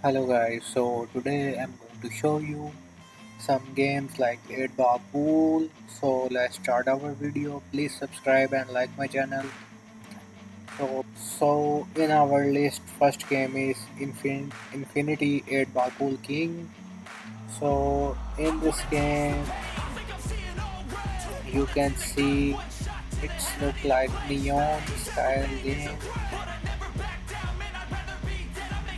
Hello guys, so today I'm going to show you some games like 8 ball pool. So let's start our video. Please subscribe and like my channel. So in our list, first game is Infinity 8 ball pool king. So in this game, you can see it's look like neon style game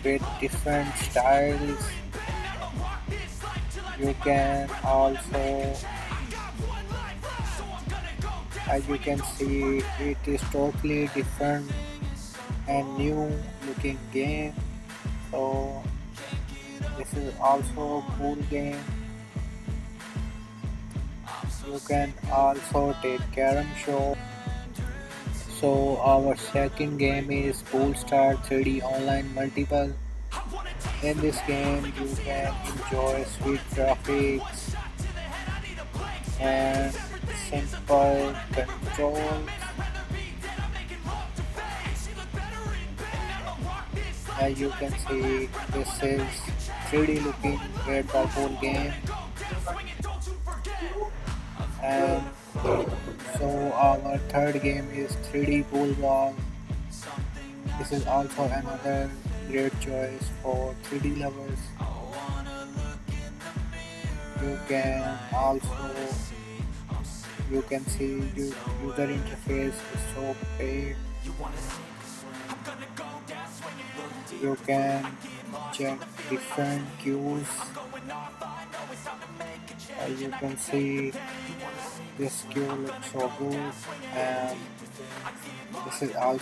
with different styles. You can also, as you can see, it is totally different and new looking game. So this is also a cool game. You can also take carom show. So our second game is Pool Star 3D Online Multiple. In this game you can enjoy sweet graphics and simple controls. As you can see, this is 3D looking red ball game, and so our third game is 3D pool ball. This is also another great choice for 3D lovers. You can also, you can see user interface is so great. You can check different queues. You can see this queue looks so good, and this is also